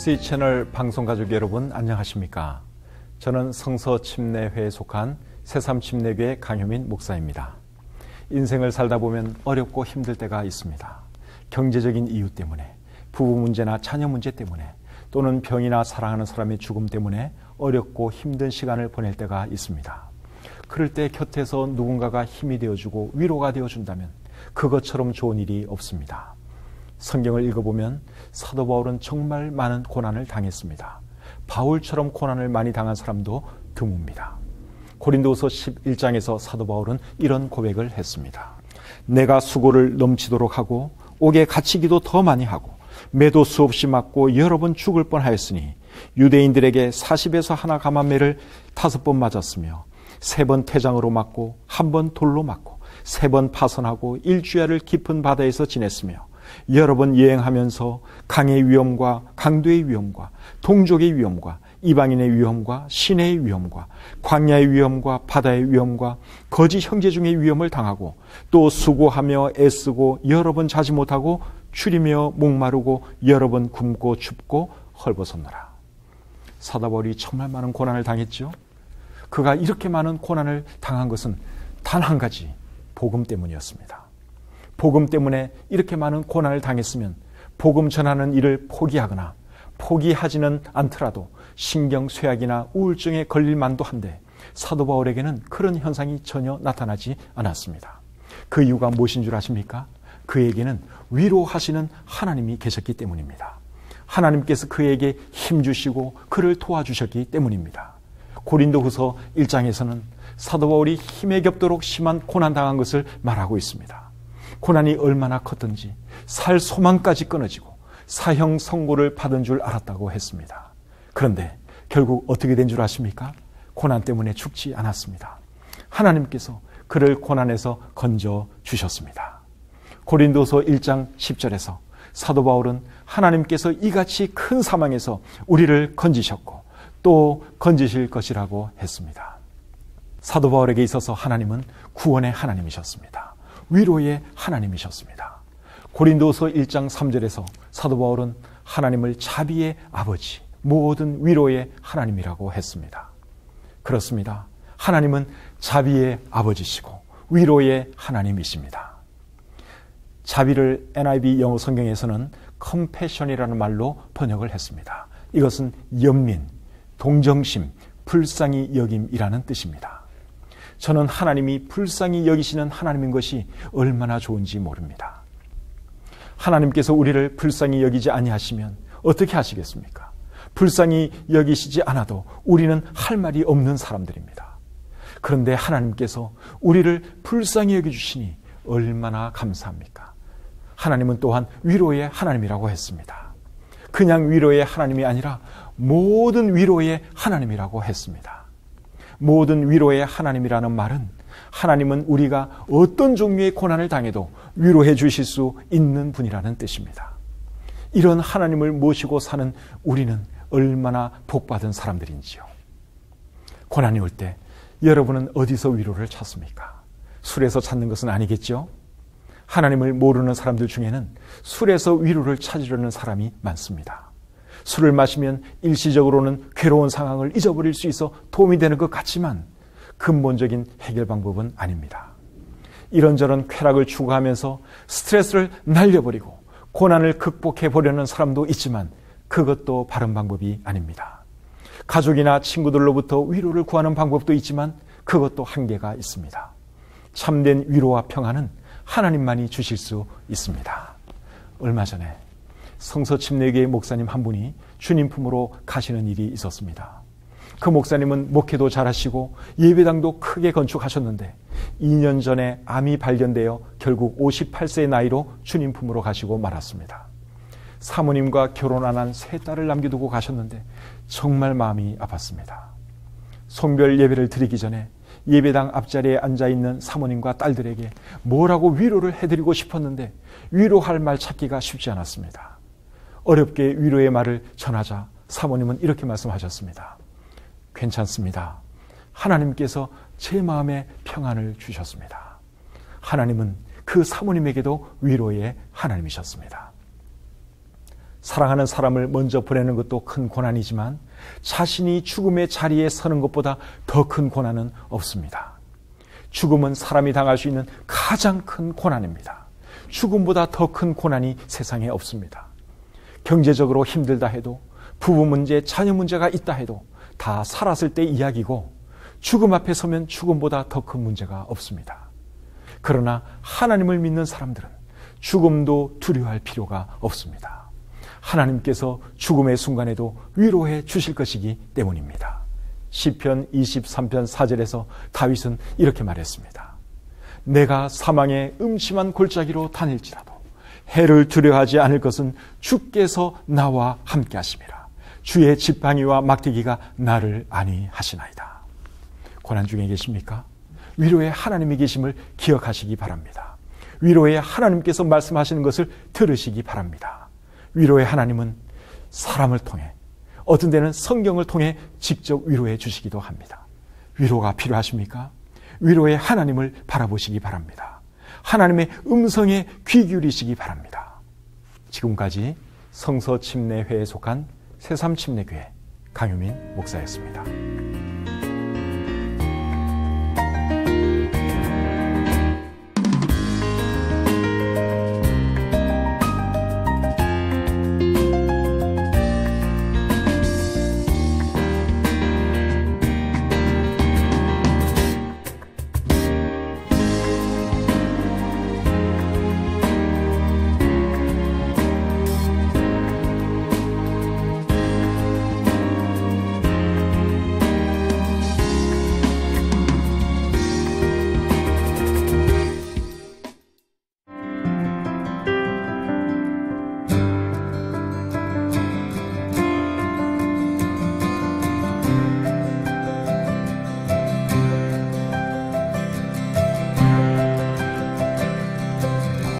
GBC 채널 방송가족 여러분 안녕하십니까? 저는 성서침례회에 속한 새삼침례교회 강효민 목사입니다. 인생을 살다 보면 어렵고 힘들 때가 있습니다. 경제적인 이유 때문에, 부부 문제나 자녀 문제 때문에, 또는 병이나 사랑하는 사람의 죽음 때문에 어렵고 힘든 시간을 보낼 때가 있습니다. 그럴 때 곁에서 누군가가 힘이 되어주고 위로가 되어준다면 그것처럼 좋은 일이 없습니다. 성경을 읽어보면 사도 바울은 정말 많은 고난을 당했습니다. 바울처럼 고난을 많이 당한 사람도 드뭅니다. 고린도후서 11장에서 사도 바울은 이런 고백을 했습니다. 내가 수고를 넘치도록 하고 옥에 갇히기도 더 많이 하고 매도 수없이 맞고 여러 번 죽을 뻔하였으니 유대인들에게 40에서 하나 감한매를 5번 맞았으며 3번 태장으로 맞고 1번 돌로 맞고 3번 파선하고 일주야를 깊은 바다에서 지냈으며 여러 번 여행하면서 강의 위험과 강도의 위험과 동족의 위험과 이방인의 위험과 시내의 위험과 광야의 위험과 바다의 위험과 거짓 형제 중의 위험을 당하고 또 수고하며 애쓰고 여러 번 자지 못하고 추리며 목마르고 여러 번 굶고 춥고 헐벗었노라. 사도 바울이 정말 많은 고난을 당했죠. 그가 이렇게 많은 고난을 당한 것은 단 한 가지, 복음 때문이었습니다. 복음 때문에 이렇게 많은 고난을 당했으면 복음 전하는 일을 포기하거나 포기하지는 않더라도 신경쇠약이나 우울증에 걸릴 만도 한데 사도 바울에게는 그런 현상이 전혀 나타나지 않았습니다. 그 이유가 무엇인 줄 아십니까? 그에게는 위로하시는 하나님이 계셨기 때문입니다. 하나님께서 그에게 힘주시고 그를 도와주셨기 때문입니다. 고린도후서 1장에서는 사도 바울이 힘에 겹도록 심한 고난당한 것을 말하고 있습니다. 고난이 얼마나 컸든지 살 소망까지 끊어지고 사형 선고를 받은 줄 알았다고 했습니다. 그런데 결국 어떻게 된 줄 아십니까? 고난 때문에 죽지 않았습니다. 하나님께서 그를 고난에서 건져 주셨습니다. 고린도서 1장 10절에서 사도 바울은 하나님께서 이같이 큰 사망에서 우리를 건지셨고 또 건지실 것이라고 했습니다. 사도 바울에게 있어서 하나님은 구원의 하나님이셨습니다. 위로의 하나님이셨습니다. 고린도서 1장 3절에서 사도 바울은 하나님을 자비의 아버지, 모든 위로의 하나님이라고 했습니다. 그렇습니다. 하나님은 자비의 아버지시고 위로의 하나님이십니다. 자비를 NIV 영어 성경에서는 compassion이라는 말로 번역을 했습니다. 이것은 연민, 동정심, 불쌍히 여김이라는 뜻입니다. 저는 하나님이 불쌍히 여기시는 하나님인 것이 얼마나 좋은지 모릅니다. 하나님께서 우리를 불쌍히 여기지 아니하시면 어떻게 하시겠습니까? 불쌍히 여기시지 않아도 우리는 할 말이 없는 사람들입니다. 그런데 하나님께서 우리를 불쌍히 여겨주시니 얼마나 감사합니까? 하나님은 또한 위로의 하나님이라고 했습니다. 그냥 위로의 하나님이 아니라 모든 위로의 하나님이라고 했습니다. 모든 위로의 하나님이라는 말은 하나님은 우리가 어떤 종류의 고난을 당해도 위로해 주실 수 있는 분이라는 뜻입니다. 이런 하나님을 모시고 사는 우리는 얼마나 복받은 사람들인지요. 고난이 올 때 여러분은 어디서 위로를 찾습니까? 술에서 찾는 것은 아니겠죠? 하나님을 모르는 사람들 중에는 술에서 위로를 찾으려는 사람이 많습니다. 술을 마시면 일시적으로는 괴로운 상황을 잊어버릴 수 있어 도움이 되는 것 같지만 근본적인 해결 방법은 아닙니다. 이런저런 쾌락을 추구하면서 스트레스를 날려버리고 고난을 극복해 보려는 사람도 있지만 그것도 바른 방법이 아닙니다. 가족이나 친구들로부터 위로를 구하는 방법도 있지만 그것도 한계가 있습니다. 참된 위로와 평안은 하나님만이 주실 수 있습니다. 얼마 전에 성서침례교회 목사님 한 분이 주님 품으로 가시는 일이 있었습니다. 그 목사님은 목회도 잘하시고 예배당도 크게 건축하셨는데 2년 전에 암이 발견되어 결국 58세의 나이로 주님 품으로 가시고 말았습니다. 사모님과 결혼 안 한 3딸을 남겨두고 가셨는데 정말 마음이 아팠습니다. 송별 예배를 드리기 전에 예배당 앞자리에 앉아있는 사모님과 딸들에게 뭐라고 위로를 해드리고 싶었는데 위로할 말 찾기가 쉽지 않았습니다. 어렵게 위로의 말을 전하자 사모님은 이렇게 말씀하셨습니다. 괜찮습니다. 하나님께서 제 마음에 평안을 주셨습니다. 하나님은 그 사모님에게도 위로의 하나님이셨습니다. 사랑하는 사람을 먼저 보내는 것도 큰 고난이지만 자신이 죽음의 자리에 서는 것보다 더 큰 고난은 없습니다. 죽음은 사람이 당할 수 있는 가장 큰 고난입니다. 죽음보다 더 큰 고난이 세상에 없습니다. 경제적으로 힘들다 해도, 부부 문제, 자녀 문제가 있다 해도 다 살았을 때 이야기고, 죽음 앞에 서면 죽음보다 더 큰 문제가 없습니다. 그러나 하나님을 믿는 사람들은 죽음도 두려워할 필요가 없습니다. 하나님께서 죽음의 순간에도 위로해 주실 것이기 때문입니다. 시편 23편 4절에서 다윗은 이렇게 말했습니다. 내가 사망의 음침한 골짜기로 다닐지라도 해를 두려워하지 않을 것은 주께서 나와 함께 하심이라. 주의 지팡이와 막대기가 나를 안위하시나이다. 고난 중에 계십니까? 위로의 하나님이 계심을 기억하시기 바랍니다. 위로의 하나님께서 말씀하시는 것을 들으시기 바랍니다. 위로의 하나님은 사람을 통해, 어떤 때는 성경을 통해 직접 위로해 주시기도 합니다. 위로가 필요하십니까? 위로의 하나님을 바라보시기 바랍니다. 하나님의 음성에 귀 기울이시기 바랍니다. 지금까지 성서침례회에 속한 새삼침례교회 강유민 목사였습니다.